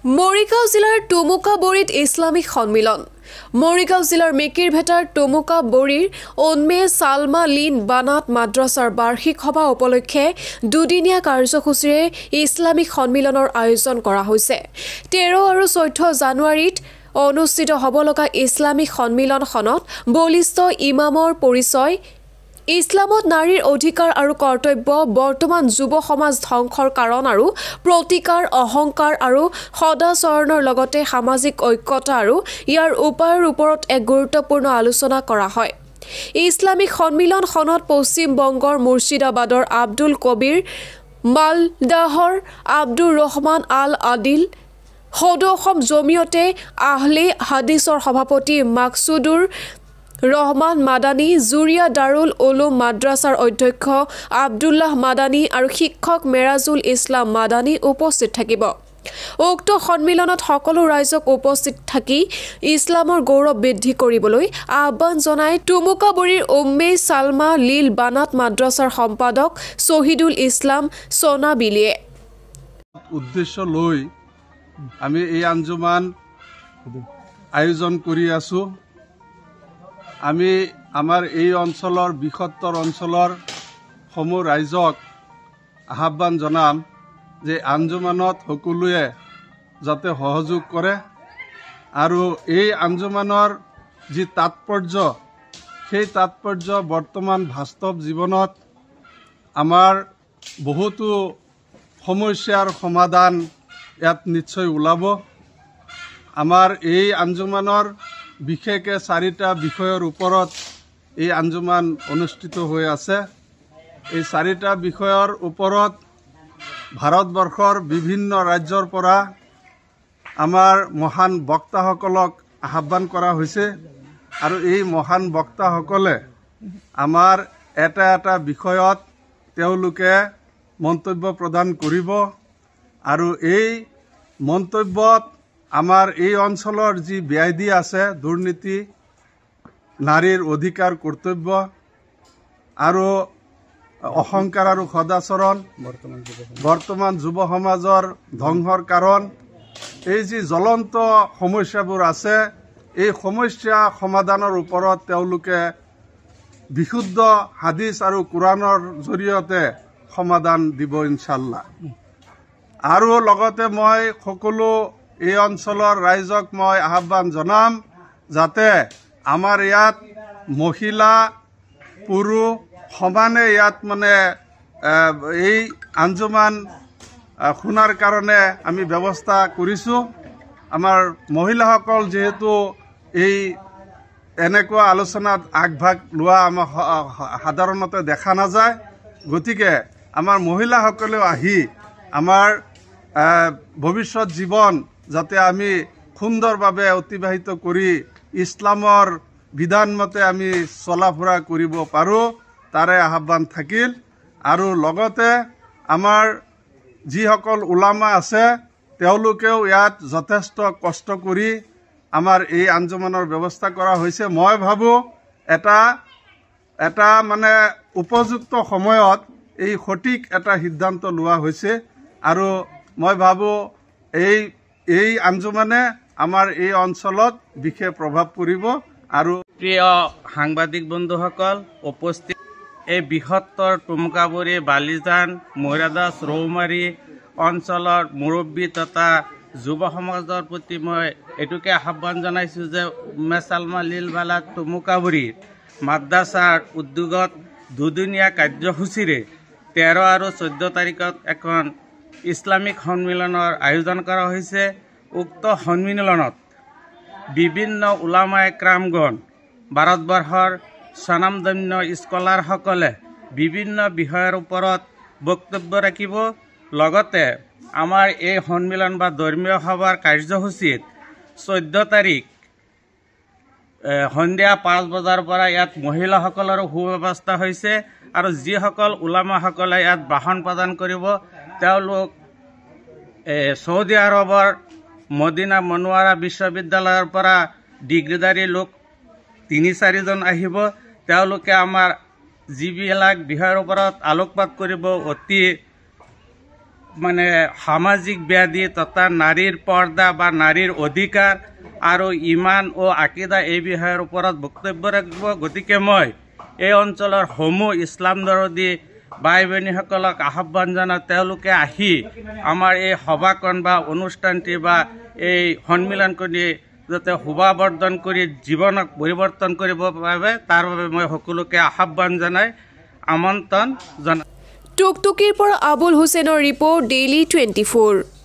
মৰিগাঁও জিলাৰ টুমুকাবৰীত ইছলামিক সন্মিলন। মৰিগাঁও জিলাৰ মেকিৰভেটাৰ টুমুকাবৰীৰ উন্মে সালমা লিন বানাত মাদ্ৰাছাৰ বাৰ্ষিক সভা উপলক্ষে দুদিনীয়া কাৰ্যসূচীৰে ইছলামিক সন্মিলনৰ আয়োজন কৰা হৈছে। 13 আৰু 14 জানুৱাৰীত অনুষ্ঠিত হ'ব লগা ইছলামিক সন্মিলনখনত বলিষ্ঠ ইমামৰ পৰিচয়, ইছলামত নাৰীৰ অধিকাৰ আৰু কৰ্তব্য, বৰ্তমান যুৱ সমাজ ধ্বংসৰ কাৰণ আৰু প্ৰতিকাৰ, অহংকাৰ আৰু সদাচৰণৰ লগতে সামাজিক ঐক্যতা আৰু ইয়াৰ উপায়ৰ ওপৰত এক গুৰুত্বপূৰ্ণ আলোচনা কৰা হয়। ইছলামিক সন্মিলনখনত পশ্চিম বংগৰ মুৰ্ছিদাবাদৰ আব্দুল কবিৰ, মালদাহৰ আব্দুৰ ৰহমান আল আদিল, সদৌ অসম জমিয়তে আহলে হাদিছৰ সভাপতি মাকসুদুৰ ৰহমান মাদানী, জুৰিয়া দাৰুল উলুম মাদ্ৰাছাৰ অধ্যক্ষ আব্দুল্লাহ মাদানী আৰু শিক্ষক মেৰাজুল ইছলাম মাদানী উপস্থিত থাকিব। উক্ত সন্মিলনত সকলো ৰাইজক উপস্থিত থাকি ইছলামৰ গৌৰৱ বৃদ্ধি কৰিবলৈ আহ্বান জনাই টুমুকাবৰীৰ উম্মে সালমা লিল বানাত মাদ্ৰাছাৰ সম্পাদক শহীদুল ইছলাম সোনাবিলিয়ে। উদ্দেশ্য লৈ আমি এই আঞ্জুমান আয়োজন কৰি আছো। আমি আমাৰ এই অঞ্চলৰ বৃহত্তৰ অঞ্চলৰ সমূহ ৰাইজক আহ্বান জনাম যে আঞ্জুমানত সকলোৱে যাতে সহযোগ কৰে আৰু এই আঞ্জুমানৰ যি তাৎপৰ্য, সেই তাৎপৰ্য বৰ্তমান বাস্তৱ জীৱনত আমাৰ বহুতো সমস্যাৰ সমাধান ইয়াত নিশ্চয় ওলাব। আমাৰ এই আঞ্জুমানৰ বিশেষকৈ 4টা বিষয়ৰ ওপৰত এই আঞ্জুমান অনুষ্ঠিত হৈ আছে। এই 4টা বিষয়ৰ ওপৰত ভাৰতবৰ্ষৰ বিভিন্ন ৰাজ্যৰ পৰা আমাৰ মহান বক্তাসকলক আহ্বান কৰা হৈছে আৰু এই মহান বক্তাসকলে আমাৰ এটা এটা বিষয়ত তেওঁলোকে মন্তব্য প্ৰদান কৰিব আৰু এই মন্তব্যত আমাৰ এই অঞ্চলৰ যি ব্যাধি আছে, দুৰ্নীতি, নাৰীৰ অধিকাৰ, কৰ্তব্য আৰু অহংকাৰ আৰু সদাচৰণ, বৰ্তমান যুৱ সমাজৰ ধ্বংসৰ কাৰণ, এই যি জ্বলন্ত সমস্যাবোৰ আছে, এই সমস্যা সমাধানৰ ওপৰত তেওঁলোকে বিশুদ্ধ হাদিছ আৰু কোৰাণৰ জৰিয়তে সমাধান দিব ইনশাল্লাহ। আৰু লগতে মই সকলো এই অঞ্চলৰ ৰাইজক মই আহ্বান জনাম যাতে আমাৰ ইয়াত মহিলা পুৰুষ সমানে ইয়াত এই আঞ্জুমান শুনাৰ কাৰণে আমি ব্যৱস্থা কৰিছোঁ। আমাৰ মহিলাসকল যিহেতু এই এনেকুৱা আলোচনাত আগভাগ লোৱা আমাৰ সাধাৰণতে দেখা নাযায়, গতিকে আমাৰ মহিলাসকলেও আহি আমাৰ ভৱিষ্যত জীৱন যাতে আমি সুন্দৰভাৱে অতিবাহিত কৰি ইছলামৰ বিধানমতে আমি চলা ফুৰা কৰিব পাৰোঁ, তাৰে আহ্বান থাকিল। আৰু লগতে আমাৰ যিসকল উলামা আছে তেওঁলোকেও ইয়াত যথেষ্ট কষ্ট কৰি আমাৰ এই আঞ্জুমানৰ ব্যৱস্থা কৰা হৈছে। মই ভাবোঁ এটা উপযুক্ত সময়ত এই সঠিক এটা সিদ্ধান্ত লোৱা হৈছে আৰু মই ভাবোঁ এই আঞ্জুমানে আমাৰ এই অঞ্চলত বিশেষ প্ৰভাৱ পৰিব। আৰু প্ৰিয় সাংবাদিক বন্ধুসকল, উপস্থিত এই বৃহত্তৰ টুমুকাবৰী, বালিজান, মৈৰাদাস, ৰৌমাৰী অঞ্চলৰ মুৰব্বী তথা যুৱ সমাজৰ প্ৰতি মই এইটোকে আহ্বান জনাইছোঁ যে উম্মে সালমা লিল বানাত টুমুকাবৰীৰ মাদ্ৰাছাৰ উদ্যোগত দুদিনীয়া কাৰ্যসূচীৰে 13 আৰু 14 তাৰিখত এখন ইছলামিক সন্মিলনৰ আয়োজন কৰা হৈছে। উক্ত সন্মিলনত বিভিন্ন উলামায়ে ক্ৰামগণ, ভাৰতবৰ্ষৰ স্বনামধন্য স্কলাৰসকলে বিভিন্ন বিষয়ৰ ওপৰত বক্তব্য ৰাখিব। লগতে আমাৰ এই সন্মিলন বা ধৰ্মীয় সভাৰ কাৰ্যসূচীত 14 তাৰিখ সন্ধিয়া 5 বজাৰ পৰা ইয়াত মহিলাসকলৰো সুব্যৱস্থা হৈছে আৰু যিসকল উলামাসকলে ইয়াত ভাষণ প্ৰদান কৰিব তেওঁলোক ছৌদি আৰবৰ মদিনা মনোৱাৰা বিশ্ববিদ্যালয়ৰ পৰা ডিগ্ৰীধাৰী লোক 3-4 জন আহিব। তেওঁলোকে আমাৰ যিবিলাক বিষয়ৰ ওপৰত আলোকপাত কৰিব, অতি মানে সামাজিক ব্যাধি তথা নাৰীৰ পৰ্দা বা নাৰীৰ অধিকাৰ আৰু ইমান ও আকিদা এই বিষয়ৰ ওপৰত বক্তব্য ৰাখিব। গতিকে মই এই অঞ্চলৰ সমূহ ইছলাম দৰদী ভাই ভনীসকলক আহ্বান জনাওঁ, তেওঁলোকে আহি আমাৰ এই সভাখন বা অনুষ্ঠানটি বা এই সন্মিলন কৰি যাতে শোভাবৰ্ধন কৰি জীৱনক পৰিৱৰ্তন কৰিব পাৰে, তাৰ বাবে মই সকলোকে আহ্বান জনাই আমন্ত্ৰণ জনাওঁ। টুকটুকিৰ পৰা আবুল হুছেইনৰ ৰিপৰ্ট, ডেইলি 24।